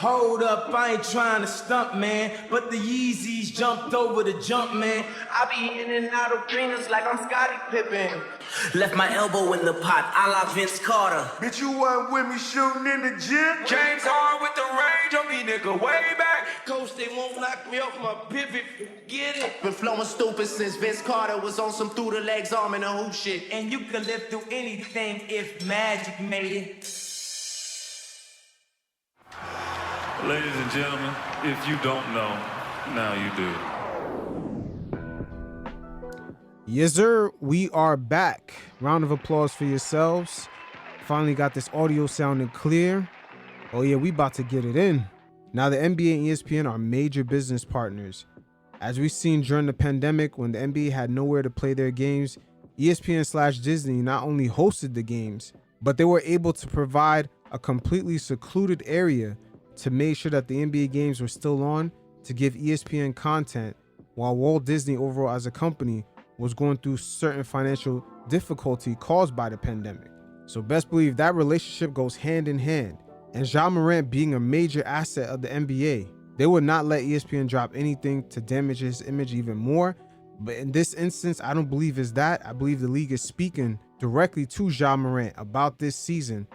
Hold up, I ain't trying to stump, man, but the Yeezys jumped over the jump, man. I be in and out of arenas like I'm Scottie Pippen. Left my elbow in the pot, a la Vince Carter. Bitch, you wasn't with me shooting in the gym? James Harden with the range on me, nigga, way back. Coach, they won't knock me off my pivot, get it. Been flowing stupid since Vince Carter was on some through the legs arm and a hoop shit. And you can live through anything if magic made it. Ladies and gentlemen, if you don't know, now you do. Yes, sir. We are back. Round of applause for yourselves. Finally got this audio sounding clear. Oh yeah, we about to get it in. Now the NBA and ESPN are major business partners. As we've seen during the pandemic, when the NBA had nowhere to play their games, ESPN/Disney not only hosted the games, but they were able to provide a completely secluded area to make sure that the NBA games were still on, to give ESPN content, while Walt Disney overall as a company was going through certain financial difficulty caused by the pandemic. So best believe that relationship goes hand in hand. And Ja Morant being a major asset of the NBA, they would not let ESPN drop anything to damage his image even more. But in this instance, I don't believe it's that. I believe the league is speaking directly to Ja Morant about this season,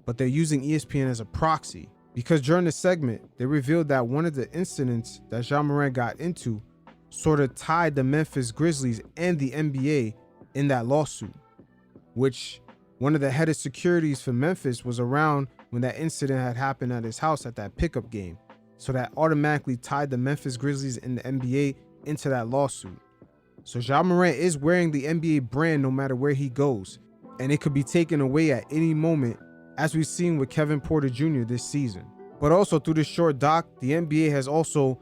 but they're using ESPN as a proxy. Because during the segment, they revealed that one of the incidents that Ja Morant got into sort of tied the Memphis Grizzlies and the NBA in that lawsuit, which one of the head of securities for Memphis was around when that incident had happened at his house at that pickup game. So that automatically tied the Memphis Grizzlies and the NBA into that lawsuit. So Ja Morant is wearing the NBA brand no matter where he goes, and it could be taken away at any moment, as we've seen with Kevin Porter Jr. this season. But also through this short doc, the NBA has also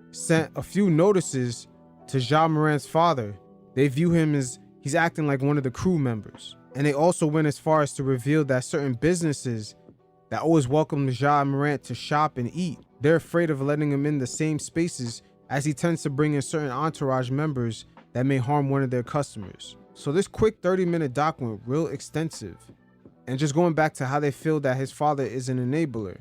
sent a few notices to Ja Morant's father. They view him as he's acting like one of the crew members. And they also went as far as to reveal that certain businesses that always welcome Ja Morant to shop and eat, they're afraid of letting him in the same spaces, as he tends to bring in certain entourage members that may harm one of their customers. So this quick 30-minute doc went real extensive. And just going back to how they feel that his father is an enabler.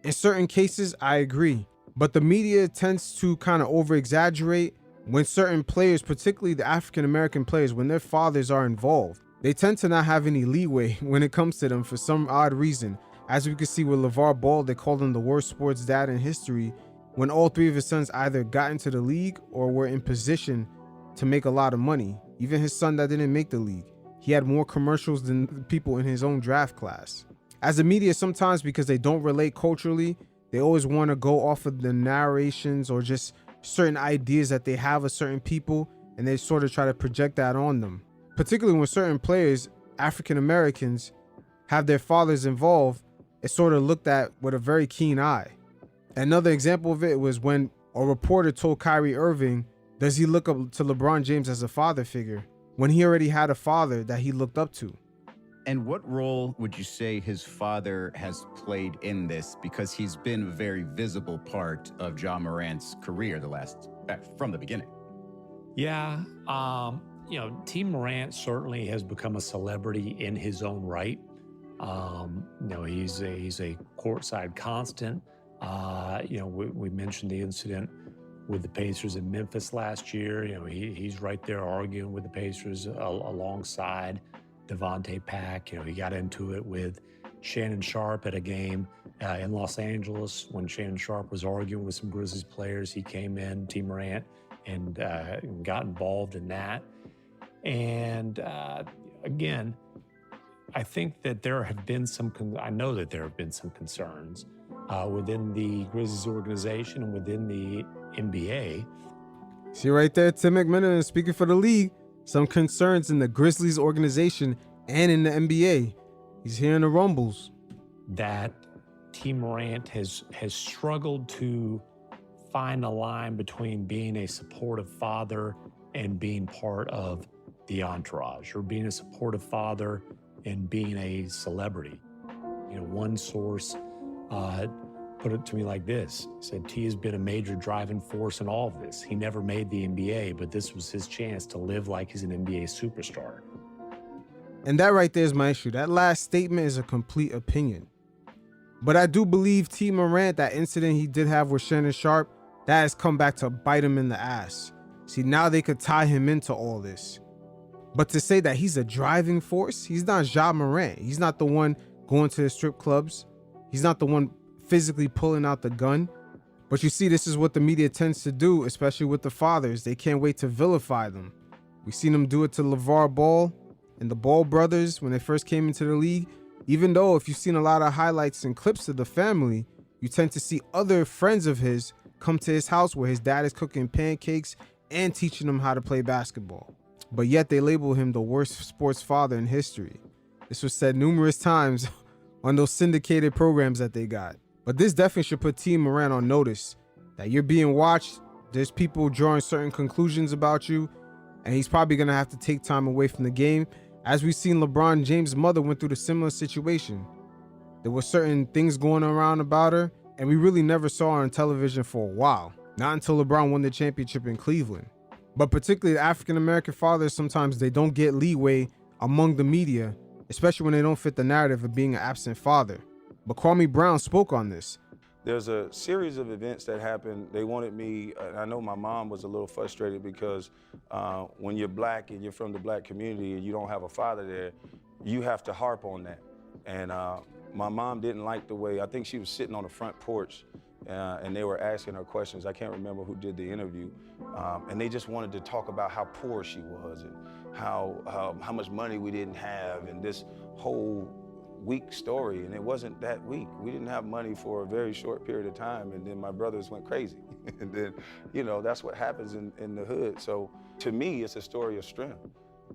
In certain cases, I agree. But the media tends to kind of over-exaggerate when certain players, particularly the African-American players, when their fathers are involved. They tend to not have any leeway when it comes to them for some odd reason. As we can see with LeVar Ball, they called him the worst sports dad in history when all three of his sons either got into the league or were in position to make a lot of money. Even his son that didn't make the league, he had more commercials than people in his own draft class. As the media, sometimes because they don't relate culturally, they always want to go off of the narrations or just certain ideas that they have of certain people, and they sort of try to project that on them. Particularly when certain players, African Americans, have their fathers involved, it's sort of looked at with a very keen eye. Another example of it was when a reporter told Kyrie Irving, does he look up to LeBron James as a father figure, when he already had a father that he looked up to? And what role would you say his father has played in this? Because he's been a very visible part of Ja Morant's career from the beginning. Yeah, T. Morant certainly has become a celebrity in his own right. He's a courtside constant. We mentioned the incident with the Pacers in Memphis last year. He's right there arguing with the Pacers alongside Devontae Pack. He got into it with Shannon Sharpe at a game in Los Angeles. When Shannon Sharpe was arguing with some Grizzlies players, he came in, T. Morant, and got involved in that. And again, I think that there have been I know that there have been some concerns within the Grizzlies organization and within the NBA. See right there, Tim McMillan speaking for the league. Some concerns in the Grizzlies organization and in the NBA. He's hearing the rumbles. That T. Morant has struggled to find a line between being a supportive father and being part of the entourage, or being a supportive father and being a celebrity. One source put it to me like this. He said, T has been a major driving force in all of this. He never made the NBA, but this was his chance to live like he's an NBA superstar. And that right there is my issue. That last statement is a complete opinion. But I do believe T. Morant, that incident he did have with Shannon Sharp, that has come back to bite him in the ass. See, now they could tie him into all this. But to say that he's a driving force, he's not Ja Morant. He's not the one going to the strip clubs. He's not the one physically pulling out the gun. But you see, this is what the media tends to do, especially with the fathers. They can't wait to vilify them. We've seen them do it to LeVar Ball and the Ball brothers when they first came into the league. Even though if you've seen a lot of highlights and clips of the family, you tend to see other friends of his come to his house where his dad is cooking pancakes and teaching him how to play basketball. But yet they label him the worst sports father in history. This was said numerous times on those syndicated programs that they got. But this definitely should put T. Morant on notice that you're being watched. There's people drawing certain conclusions about you, and he's probably going to have to take time away from the game. As we've seen, LeBron James' mother went through the similar situation. There were certain things going around about her, and we really never saw her on television for a while. Not until LeBron won the championship in Cleveland. But particularly the African-American fathers, sometimes they don't get leeway among the media, especially when they don't fit the narrative of being an absent father. But Kwame Brown spoke on this. There's a series of events that happened. They wanted me, I know my mom was a little frustrated because when you're black and you're from the black community and you don't have a father there, you have to harp on that. And my mom didn't like the way, I think she was sitting on the front porch and they were asking her questions. I can't remember who did the interview. And they just wanted to talk about how poor she was and how much money we didn't have and this whole weak story, and it wasn't that weak. We didn't have money for a very short period of time, and then my brothers went crazy. And then, you know, that's what happens in the hood. So to me, it's a story of strength.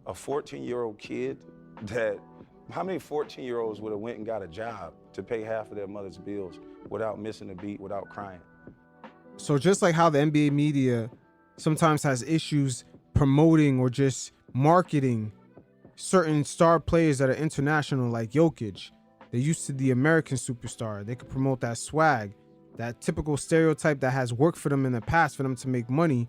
A 14-year-old kid that, how many 14-year-olds would have went and got a job to pay half of their mother's bills without missing a beat, without crying? So just like how the NBA media sometimes has issues promoting or just marketing certain star players that are international, like Jokic, they're used to the American superstar. They could promote that swag, that typical stereotype that has worked for them in the past for them to make money.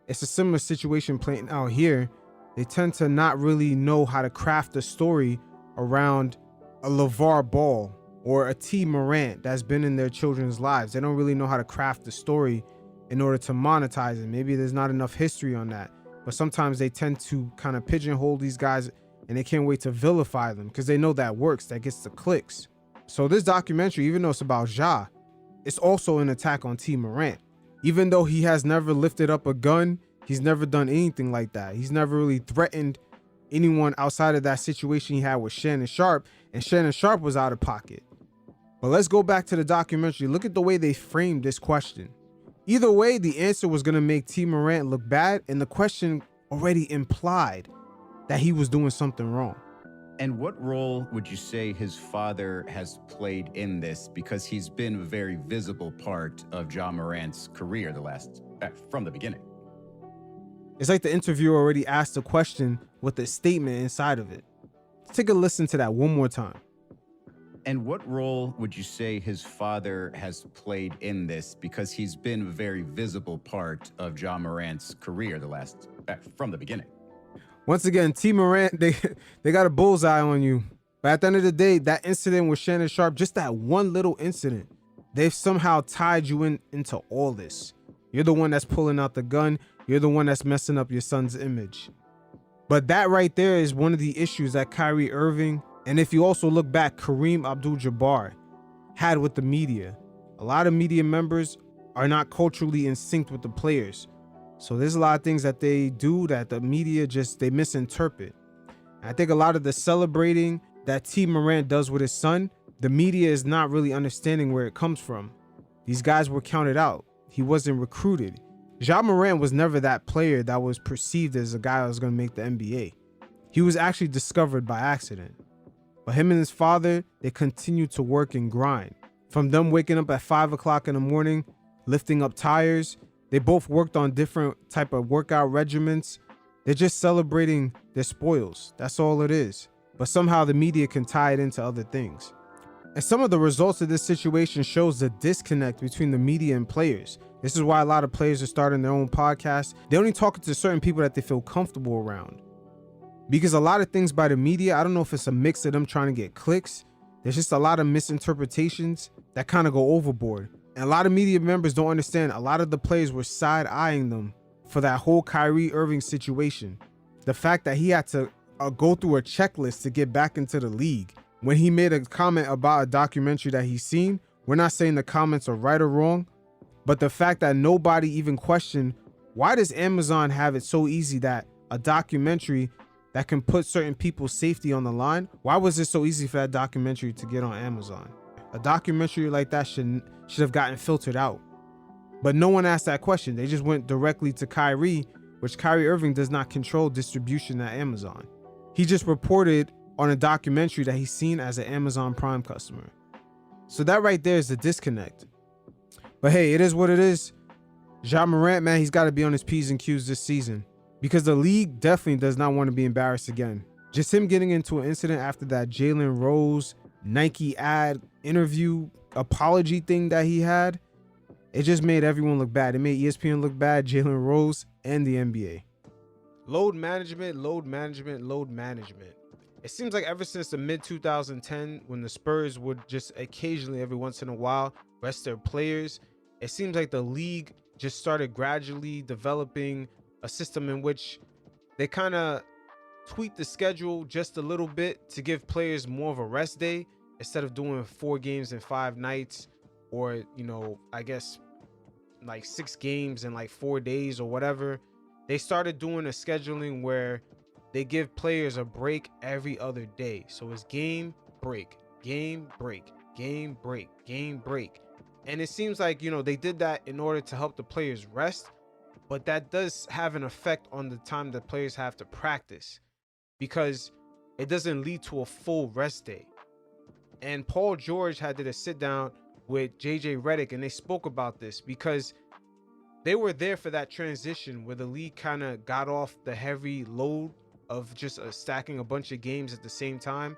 It's a similar situation playing out here. They tend to not really know how to craft a story around a LeVar Ball or a T. Morant that's been in their children's lives. They don't really know how to craft the story in order to monetize it. Maybe there's not enough history on that, but sometimes they tend to kind of pigeonhole these guys and they can't wait to vilify them because they know that works, that gets the clicks. So this documentary, even though it's about Ja, it's also an attack on T. Morant. Even though he has never lifted up a gun, he's never done anything like that. He's never really threatened anyone outside of that situation he had with Shannon Sharp, and Shannon Sharp was out of pocket. But let's go back to the documentary. Look at the way they framed this question. Either way, the answer was going to make T. Morant look bad, and the question already implied that he was doing something wrong. And what role would you say his father has played in this? Because he's been a very visible part of Ja Morant's career from the beginning. It's like the interviewer already asked a question with a statement inside of it. Let's take a listen to that one more time. And what role would you say his father has played in this? Because he's been a very visible part of Ja Morant's career from the beginning. Once again, T. Morant, they got a bullseye on you. But at the end of the day, that incident with Shannon Sharp, just that one little incident, they've somehow tied you into all this. You're the one that's pulling out the gun. You're the one that's messing up your son's image. But that right there is one of the issues that Kyrie Irving, and if you also look back, Kareem Abdul-Jabbar had with the media. A lot of media members are not culturally in sync with the players. So there's a lot of things that they do that the media they misinterpret. I think a lot of the celebrating that T. Morant does with his son, the media is not really understanding where it comes from. These guys were counted out. He wasn't recruited. Ja Morant was never that player that was perceived as a guy that was going to make the NBA. He was actually discovered by accident. But him and his father, they continued to work and grind. From them waking up at 5 o'clock in the morning, lifting up tires, they both worked on different type of workout regimens. They're just celebrating their spoils. That's all it is. But somehow the media can tie it into other things. And some of the results of this situation shows the disconnect between the media and players. This is why a lot of players are starting their own podcasts. They only talk to certain people that they feel comfortable around. Because a lot of things by the media, I don't know if it's a mix of them trying to get clicks, there's just a lot of misinterpretations that kind of go overboard. And a lot of media members don't understand. A lot of the players were side-eyeing them for that whole Kyrie Irving situation. The fact that he had to go through a checklist to get back into the league. When he made a comment about a documentary that he's seen, we're not saying the comments are right or wrong, but the fact that nobody even questioned, why does Amazon have it so easy that a documentary that can put certain people's safety on the line, why was it so easy for that documentary to get on Amazon? A documentary like that should have gotten filtered out. But no one asked that question. They just went directly to Kyrie, which Kyrie Irving does not control distribution at Amazon. He just reported on a documentary that he's seen as an Amazon Prime customer. So that right there is the disconnect. But hey, it is what it is. Ja Morant, man, he's got to be on his P's and Q's this season because the league definitely does not want to be embarrassed again. Just him getting into an incident after that Jalen Rose Nike ad interview apology thing that he had, it just made everyone look bad. It made ESPN look bad, Jalen Rose, and the NBA. Load management, load management, load management. It seems like ever since the mid-2010, when the Spurs would just occasionally, every once in a while, rest their players, it seems like the league just started gradually developing a system in which they kind of tweak the schedule just a little bit to give players more of a rest day instead of doing 4 games in 5 nights, or, you know, I guess like 6 games in like 4 days or whatever. They started doing a scheduling where they give players a break every other day. So it's game, break, game, break, game, break, game, break. And it seems like, you know, they did that in order to help the players rest, but that does have an effect on the time that players have to practice because it doesn't lead to a full rest day. And Paul George did a sit down with JJ Redick, and they spoke about this because they were there for that transition where the league kind of got off the heavy load of just stacking a bunch of games at the same time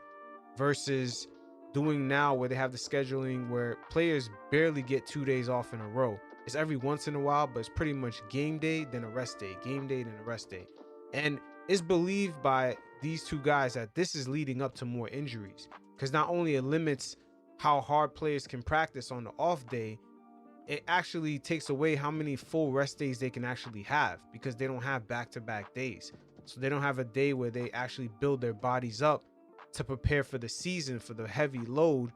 versus doing now where they have the scheduling where players barely get 2 days off in a row. It's every once in a while, but it's pretty much game day, then a rest day, game day, then a rest day. And it's believed by these two guys that this is leading up to more injuries because not only it limits how hard players can practice on the off day, it actually takes away how many full rest days they can actually have because they don't have back-to-back days. So they don't have a day where they actually build their bodies up to prepare for the season, for the heavy load,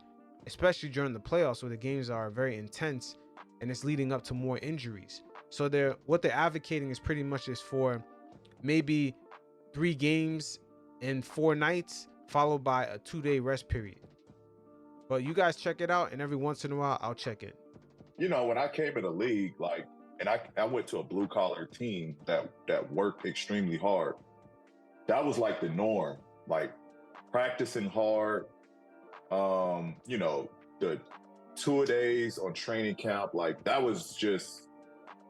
especially during the playoffs where the games are very intense and it's leading up to more injuries. So what they're advocating is pretty much is for maybe 3 games in 4 nights followed by a 2-day rest period. But you guys check it out, and every once in a while I'll check it. You know, when I came in the league, like, and I went to a blue collar team that worked extremely hard. That was like the norm, like practicing hard. You know, the 2-a-days on training camp, like that was just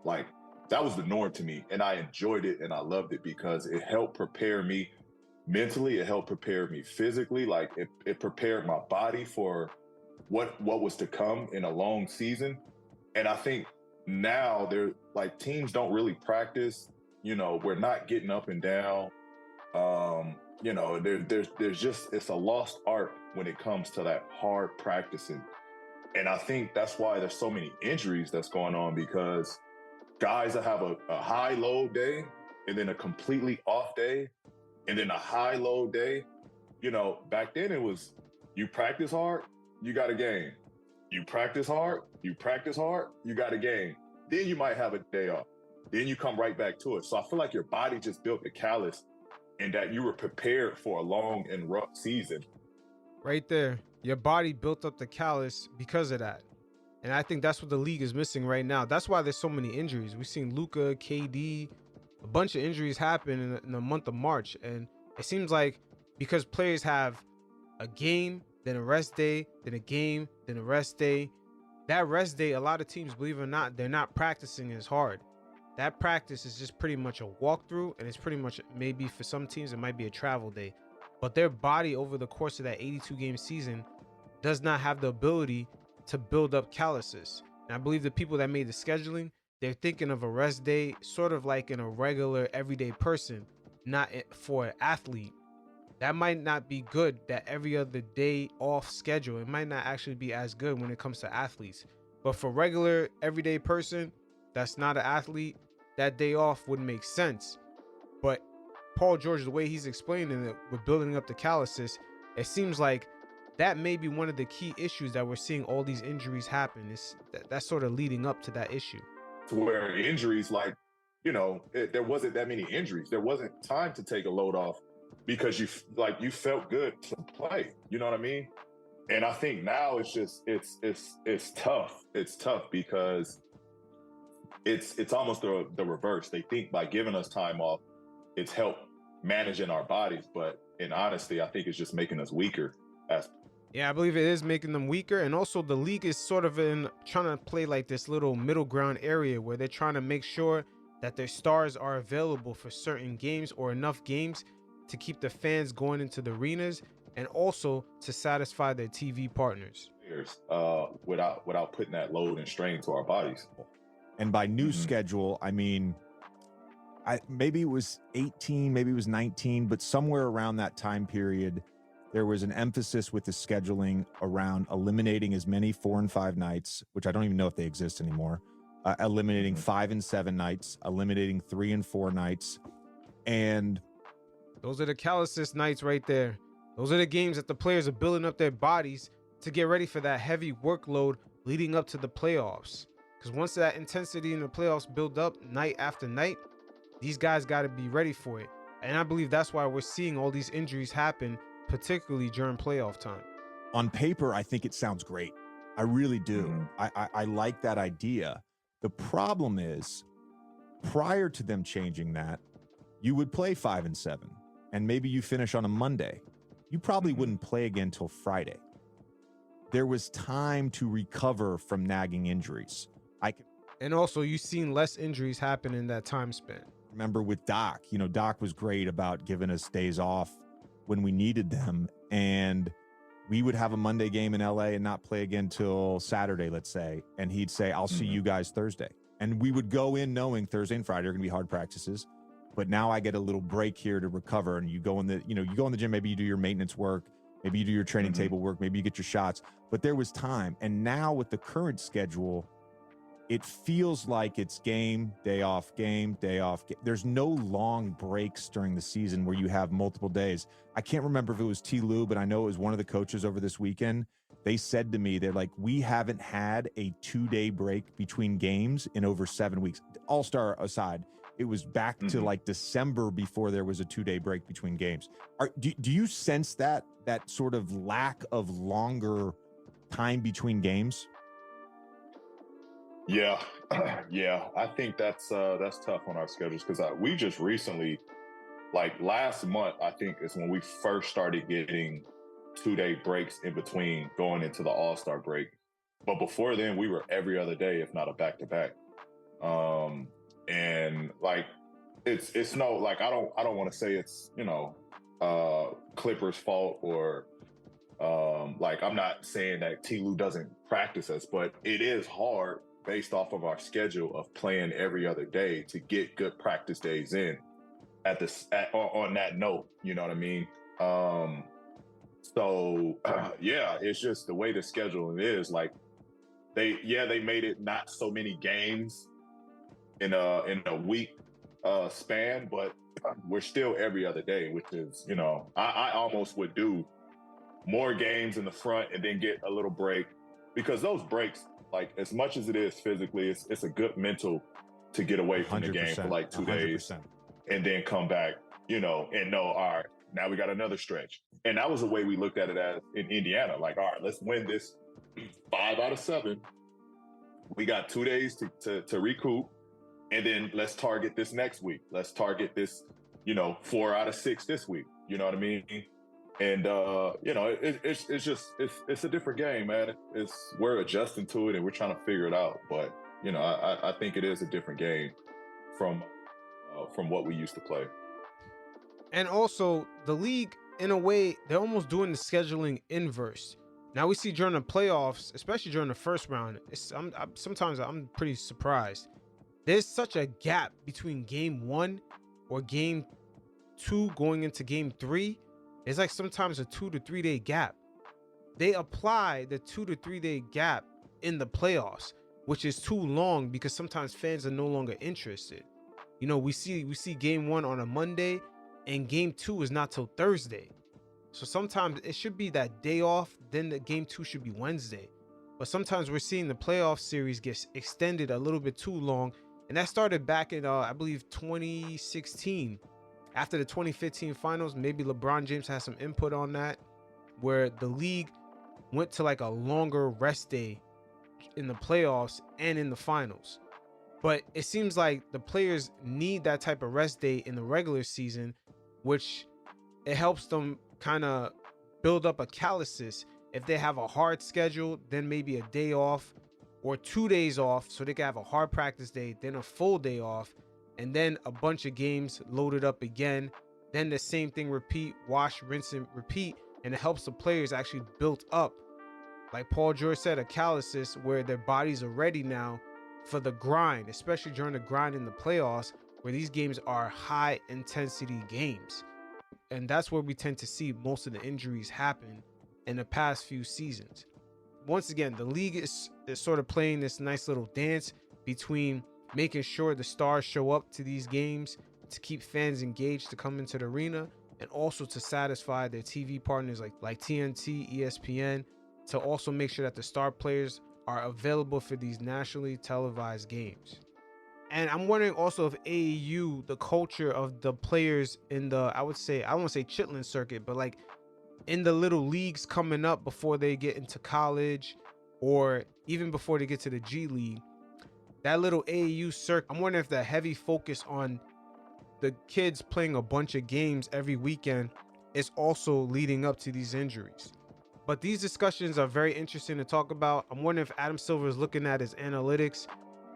like, that was the norm to me. And I enjoyed it and I loved it because it helped prepare me mentally. It helped prepare me physically. Like it prepared my body for what was to come in a long season. And I think now they're like, teams don't really practice, you know, we're not getting up and down. You know, there's just, it's a lost art when it comes to that hard practicing. And I think that's why there's so many injuries that's going on, because guys that have a high load day and then a completely off day and then a high load day, you know, back then it was, you practice hard, you got a game. You practice hard, you got a game. Then you might have a day off. Then you come right back to it. So I feel like your body just built the callus and that you were prepared for a long and rough season. Right there. Your body built up the callus because of that. And I think that's what the league is missing right now. That's why there's so many injuries. We've seen Luka, KD, a bunch of injuries happen in the month of March. And it seems like because players have a game, then a rest day, then a game, then a rest day. That rest day, a lot of teams, believe it or not, they're not practicing as hard. That practice is just pretty much a walkthrough, and it's pretty much, maybe for some teams, it might be a travel day. But their body over the course of that 82-game season does not have the ability to build up calluses. And I believe the people that made the scheduling, they're thinking of a rest day sort of like in a regular everyday person, not for an athlete. that might not be good. That every other day off schedule, it might not actually be as good when it comes to athletes. But for regular everyday person that's not an athlete, that day off wouldn't make sense. But Paul George, the way he's explaining it with building up the calluses, it seems like that may be one of the key issues that we're seeing all these injuries happen. That's sort of leading up to that issue. To where injuries, like, there wasn't that many injuries. There wasn't time to take a load off because you felt good to play. You know what I mean? And I think now it's just it's tough. It's tough because it's almost the reverse. They think by giving us time off, it's helped managing our bodies, but in honesty, I think it's just making us weaker. Yeah, I believe it is making them weaker. And also the league is sort of trying to play like this little middle ground area where they're trying to make sure that their stars are available for certain games or enough games to keep the fans going into the arenas and also to satisfy their TV partners. Without putting that load and strain to our bodies. And by new schedule, I mean, maybe it was 18, maybe it was 19, but somewhere around that time period, there was an emphasis with the scheduling around eliminating as many 4 and 5 nights, which I don't even know if they exist anymore, eliminating 5 and 7 nights, eliminating 3 and 4 nights. And those are the calluses nights right there. Those are the games that the players are building up their bodies to get ready for that heavy workload leading up to the playoffs. Because once that intensity in the playoffs build up night after night, these guys got to be ready for it. And I believe that's why we're seeing all these injuries happen, particularly during playoff time. On paper, I think it sounds great. I really do. I like that idea. The problem is, prior to them changing that, you would play 5 and 7, and maybe you finish on a Monday. You probably wouldn't play again till Friday. There was time to recover from nagging injuries. And also, you've seen less injuries happen in that time span. Remember with Doc, Doc was great about giving us days off when we needed them. And we would have a Monday game in LA and not play again till Saturday, let's say. And he'd say, I'll see you guys Thursday. And we would go in knowing Thursday and Friday are going to be hard practices. But now I get a little break here to recover. And you go in the gym, maybe you do your maintenance work, maybe you do your training table work, maybe you get your shots. But there was time. And now with the current schedule, it feels like it's game, day off, game, day off. There's no long breaks during the season where you have multiple days. I can't remember if it was T. Lou, but I know it was one of the coaches over this weekend. They said to me, they're like, we haven't had a 2-day break between games in over 7 weeks. All-Star aside, it was back to like December before there was a 2-day break between games. Do you sense that sort of lack of longer time between games? Yeah, yeah. I think that's tough on our schedules because we just recently, like last month, I think is when we first started getting 2-day breaks in between going into the All-Star break. But before then, we were every other day, if not a back-to-back. And like, it's no, like, I don't want to say it's, Clippers' fault or, like, I'm not saying that T. Lou doesn't practice us, but it is hard based off of our schedule of playing every other day to get good practice days in on that note, you know what I mean? So yeah, it's just the way the scheduling is. Like they made it not so many games in a week span, but we're still every other day, which is, I almost would do more games in the front and then get a little break, because those breaks, like as much as it is physically, it's a good mental to get away from the game for like 2 days 100%. and then come back, and know, all right, now we got another stretch. And that was the way we looked at it as in Indiana. Like, all right, let's win this 5 out of 7. We got 2 days to recoup. And then let's target this next week. Let's target this, 4 out of 6 this week. You know what I mean? And, it's a different game, man. We're adjusting to it and we're trying to figure it out. But, I think it is a different game from what we used to play. And also the league, in a way, they're almost doing the scheduling inverse. Now we see during the playoffs, especially during the first round, sometimes I'm pretty surprised. There's such a gap between game 1 or game 2 going into game 3 It's like sometimes a 2 to 3 day gap. They apply the 2 to 3 day gap in the playoffs, which is too long because sometimes fans are no longer interested. You know, we see game 1 on a Monday and game 2 is not till Thursday. So sometimes it should be that day off, then the game 2 should be Wednesday. But sometimes we're seeing the playoff series get extended a little bit too long. And that started back in, I believe, 2016. After the 2015 finals, maybe LeBron James has some input on that, where the league went to like a longer rest day in the playoffs and in the finals. But it seems like the players need that type of rest day in the regular season, which it helps them kind of build up a calluses. If they have a hard schedule, then maybe a day off or 2 days off, so they can have a hard practice day, then a full day off, and then a bunch of games loaded up again. Then the same thing repeat, wash, rinse, and repeat. And it helps the players actually build up, like Paul George said, a calluses where their bodies are ready now for the grind, especially during the grind in the playoffs, where these games are high intensity games. And that's where we tend to see most of the injuries happen in the past few seasons. Once again, the league is sort of playing this nice little dance between making sure the stars show up to these games to keep fans engaged to come into the arena, and also to satisfy their TV partners like TNT, ESPN, to also make sure that the star players are available for these nationally televised games. And I'm wondering also if AAU, the culture of the players in the, I won't say Chitlin circuit, but like in the little leagues coming up before they get into college or even before they get to the G League, that little AAU circuit, I'm wondering if the heavy focus on the kids playing a bunch of games every weekend is also leading up to these injuries. But these discussions are very interesting to talk about. I'm wondering if Adam Silver is looking at his analytics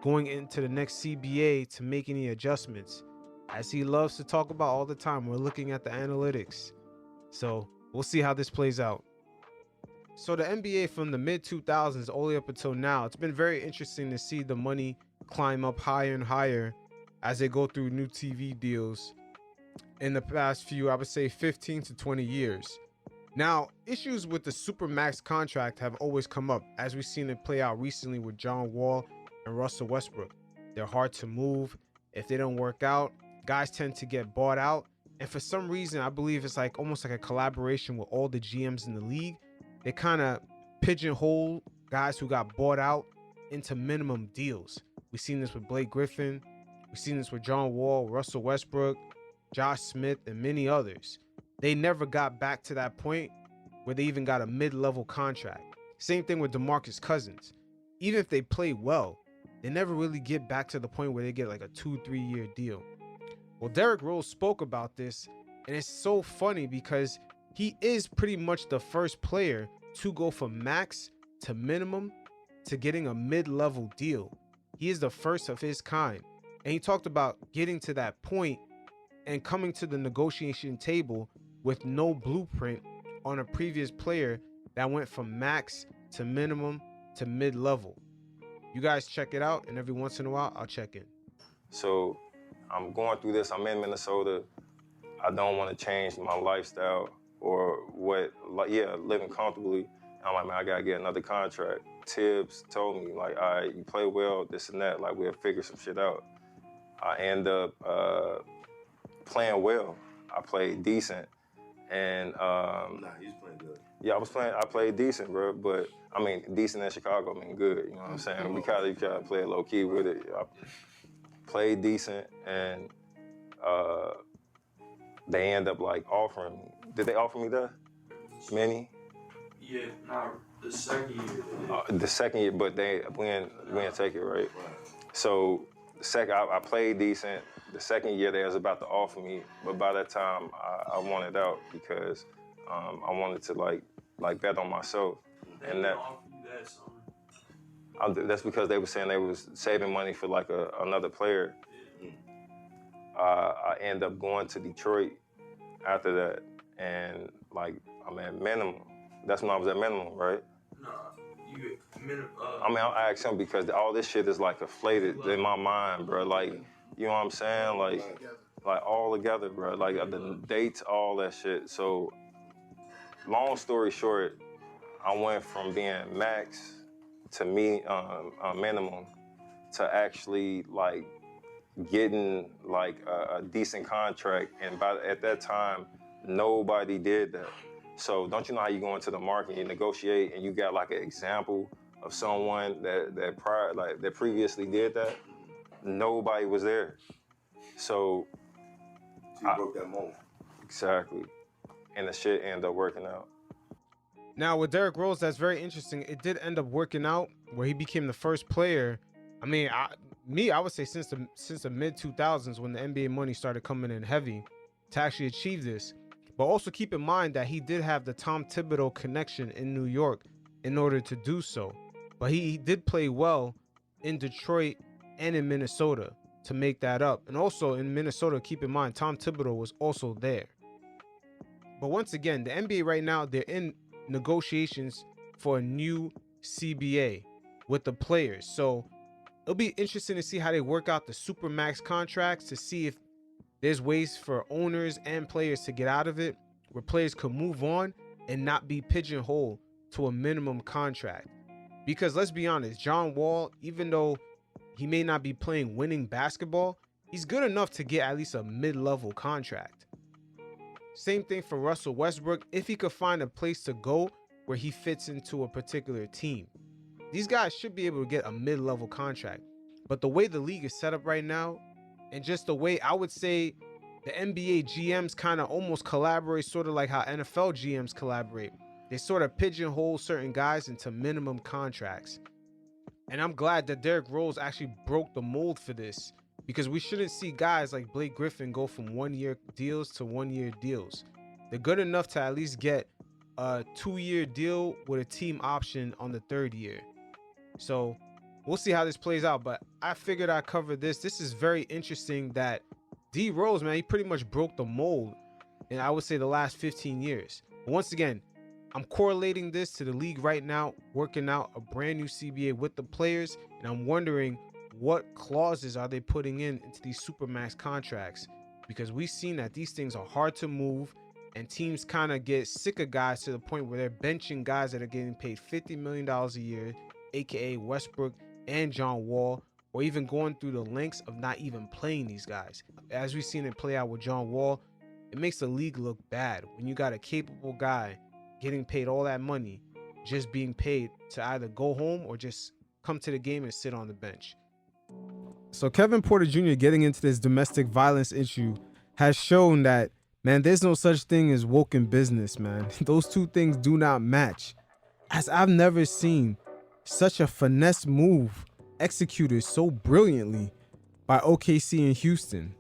going into the next CBA to make any adjustments. As he loves to talk about all the time, we're looking at the analytics. So we'll see how this plays out. So the NBA from the mid 2000s all the way up until now, it's been very interesting to see the money climb up higher and higher as they go through new TV deals in the past few, I would say 15 to 20 years. Now, issues with the Supermax contract have always come up, as we've seen it play out recently with John Wall and Russell Westbrook. They're hard to move. If they don't work out, guys tend to get bought out. And for some reason, I believe it's like almost like a collaboration with all the GMs in the league. They kind of pigeonhole guys who got bought out into minimum deals. We've seen this with Blake Griffin. We've seen this with John Wall, Russell Westbrook, Josh Smith, and many others. They never got back to that point where they even got a mid-level contract. Same thing with DeMarcus Cousins. Even if they play well, they never really get back to the point where they get like a 2-3 year deal. Well, Derrick Rose spoke about this, and it's so funny because he is pretty much the first player to go from max to minimum to getting a mid-level deal. He is the first of his kind. And he talked about getting to that point and coming to the negotiation table with no blueprint on a previous player that went from max to minimum to mid-level. You guys check it out, and every once in a while, I'll check in. So I'm going through this. I'm in Minnesota. I don't want to change my lifestyle or living comfortably. I'm like, man, I got to get another contract. Tibbs told me, like, all right, you play well, this and that. Like, we'll figure some shit out. I end up playing well. I played decent. And he's playing good. Yeah, I played decent, bro. But I mean, decent in Chicago, I mean good. You know what I'm saying? We kind of play low key with it. I played decent, and they end up like offering me. Did they offer me that? Many? Yeah, not the second year. The second year, but we didn't take it, right? So I played decent. The second year they was about to offer me, but by that time I wanted out because I wanted to like bet on myself. And that's because they were saying they was saving money for like another player. I end up going to Detroit after that, and like I'm at minimum. That's when I was at minimum, right? Nah, you at minimum. I mean, I asked him because all this shit is like inflated in my mind, bro. Like, you know what I'm saying? Like all together, bro. Like the dates, all that shit. So long story short, I went from being max to minimum to actually like getting like a decent contract. And at that time, nobody did that. So don't you know how you go into the market and you negotiate and you got like an example of someone that previously did that? Nobody was there. So you broke that mold. Exactly. And the shit ended up working out. Now with Derrick Rose, that's very interesting. It did end up working out where he became the first player. I mean, I would say since the mid 2000s when the NBA money started coming in heavy to actually achieve this. But also keep in mind that he did have the Tom Thibodeau connection in New York in order to do so. But he did play well in Detroit and in Minnesota to make that up. And also in Minnesota, keep in mind, Tom Thibodeau was also there. But once again, the NBA right now, they're in negotiations for a new CBA with the players. So it'll be interesting to see how they work out the Supermax contracts to see if there's ways for owners and players to get out of it where players could move on and not be pigeonholed to a minimum contract. Because let's be honest, John Wall, even though he may not be playing winning basketball, he's good enough to get at least a mid-level contract. Same thing for Russell Westbrook, if he could find a place to go where he fits into a particular team. These guys should be able to get a mid-level contract. But the way the league is set up right now, and just the way I would say the NBA GMs kind of almost collaborate, sort of like how NFL GMs collaborate. They sort of pigeonhole certain guys into minimum contracts. And I'm glad that Derrick Rose actually broke the mold for this, because we shouldn't see guys like Blake Griffin go from 1-year deals to 1-year deals. They're good enough to at least get a 2-year deal with a team option on the 3rd year. So we'll see how this plays out, but I figured I'd cover this. This is very interesting that D Rose, man, he pretty much broke the mold in, I would say, the last 15 years. But once again, I'm correlating this to the league right now, working out a brand new CBA with the players, and I'm wondering what clauses are they putting into these Supermax contracts, because we've seen that these things are hard to move and teams kind of get sick of guys to the point where they're benching guys that are getting paid $50 million a year, aka Westbrook and John Wall, or even going through the lengths of not even playing these guys. As we've seen it play out with John Wall, it makes the league look bad when you got a capable guy getting paid all that money, just being paid to either go home or just come to the game and sit on the bench. So Kevin Porter Jr. getting into this domestic violence issue has shown that, man, there's no such thing as woke in business, man. Those two things do not match. As I've never seen such a finesse move executed so brilliantly by OKC and Houston.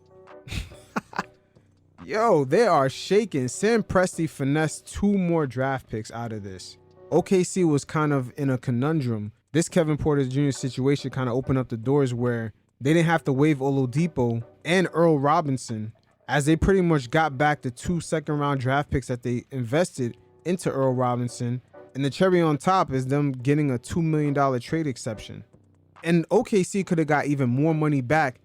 Yo, they are shaking. Sam Presti finessed 2 more draft picks out of this. OKC was kind of in a conundrum. This Kevin Porter Jr. situation kind of opened up the doors where they didn't have to waive Oladipo and Earl Robinson, as they pretty much got back the 2 second-round draft picks that they invested into Earl Robinson. And the cherry on top is them getting a $2 million trade exception. And OKC could have got even more money back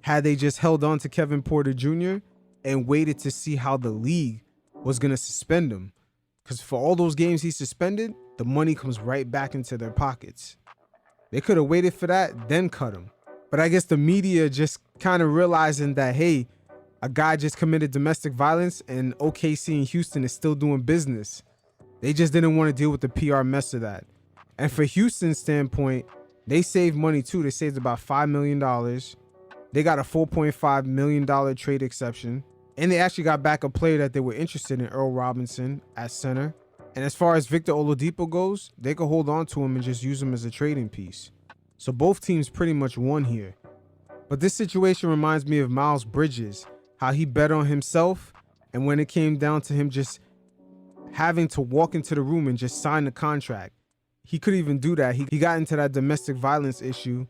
had they just held on to Kevin Porter Jr. and waited to see how the league was going to suspend him. Because for all those games he suspended, the money comes right back into their pockets. They could have waited for that, then cut him. But I guess the media just kind of realizing that, hey, a guy just committed domestic violence and OKC and Houston is still doing business. They just didn't want to deal with the PR mess of that. And for Houston's standpoint, they saved money too. They saved about $5 million. They got a $4.5 million trade exception. And they actually got back a player that they were interested in, Earl Robinson, at center. And as far as Victor Oladipo goes, they could hold on to him and just use him as a trading piece. So both teams pretty much won here. But this situation reminds me of Miles Bridges, how he bet on himself. And when it came down to him just having to walk into the room and just sign the contract, he couldn't even do that. He got into that domestic violence issue.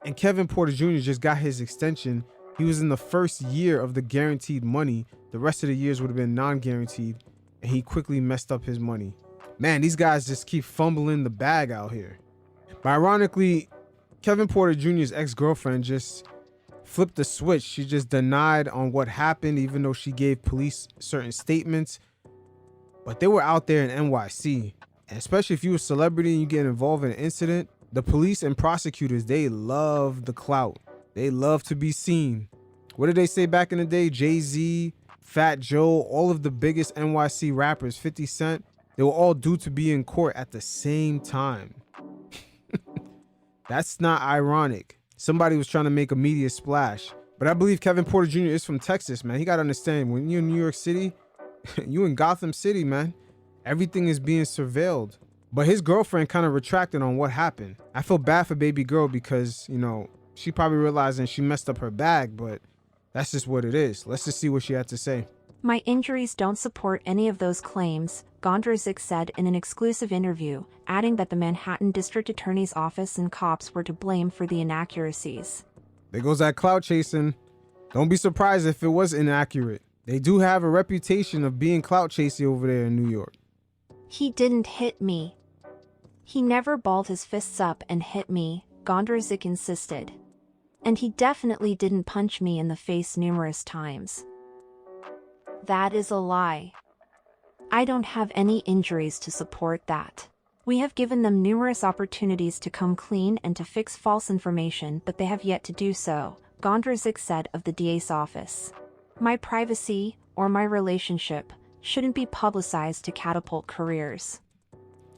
And Kevin Porter Jr. just got his extension. He was in the first year of the guaranteed money. The rest of the years would have been non-guaranteed. And he quickly messed up his money. Man, these guys just keep fumbling the bag out here. But ironically, Kevin Porter Jr.'s ex-girlfriend just flipped the switch. She just denied on what happened, even though she gave police certain statements. But they were out there in NYC. And especially if you're a celebrity and you get involved in an incident, the police and prosecutors, they love the clout. They love to be seen. What did they say back in the day? Jay-Z, Fat Joe, all of the biggest NYC rappers, 50 Cent, they were all due to be in court at the same time. That's not ironic. Somebody was trying to make a media splash. But I believe Kevin Porter Jr. is from Texas, man. He got to understand, when you're in New York City, you in Gotham City, man, everything is being surveilled. But his girlfriend kind of retracted on what happened. I feel bad for baby girl because, you know, she probably realizing she messed up her bag, but that's just what it is. Let's just see what she had to say. My injuries don't support any of those claims, Gondrezick said in an exclusive interview, adding that the Manhattan District Attorney's Office and cops were to blame for the inaccuracies. There goes that clout chasing. Don't be surprised if it was inaccurate. They do have a reputation of being clout chasing over there in New York. He didn't hit me. He never balled his fists up and hit me, Gondrezick insisted. And he definitely didn't punch me in the face numerous times. That is a lie. I don't have any injuries to support that. We have given them numerous opportunities to come clean and to fix false information, but they have yet to do so, Gondrezick said of the DA's office. My privacy, or my relationship, shouldn't be publicized to catapult careers.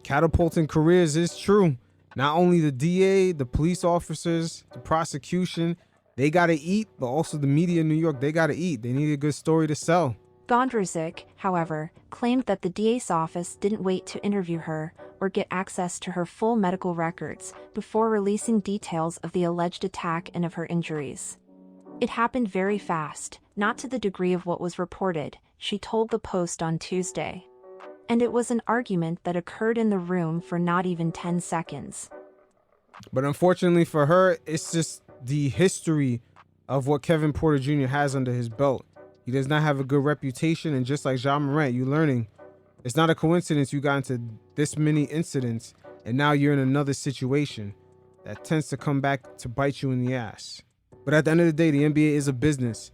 Catapulting careers is true. Not only the DA, the police officers, the prosecution, they gotta eat, but also the media in New York, they gotta eat. They need a good story to sell. Gondrezick, however, claimed that the DA's office didn't wait to interview her or get access to her full medical records before releasing details of the alleged attack and of her injuries. It happened very fast, not to the degree of what was reported, she told the Post on Tuesday. And it was an argument that occurred in the room for not even 10 seconds. But unfortunately for her, it's just the history of what Kevin Porter Jr. has under his belt. He does not have a good reputation, and just like Ja Morant, you're learning. It's not a coincidence you got into this many incidents, and now you're in another situation that tends to come back to bite you in the ass. But at the end of the day, the NBA is a business.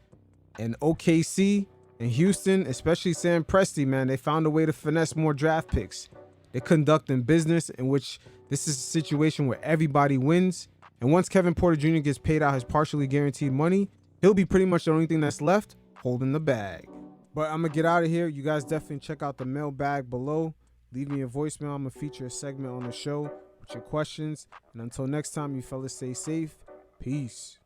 And OKC and Houston, especially Sam Presti, man, they found a way to finesse more draft picks. They're conducting business in which this is a situation where everybody wins. And once Kevin Porter Jr. gets paid out his partially guaranteed money, he'll be pretty much the only thing that's left holding the bag. But I'm gonna get out of here. You guys definitely check out the mailbag below. Leave me a voicemail. I'm gonna feature a segment on the show with your questions. And until next time, you fellas stay safe. Peace.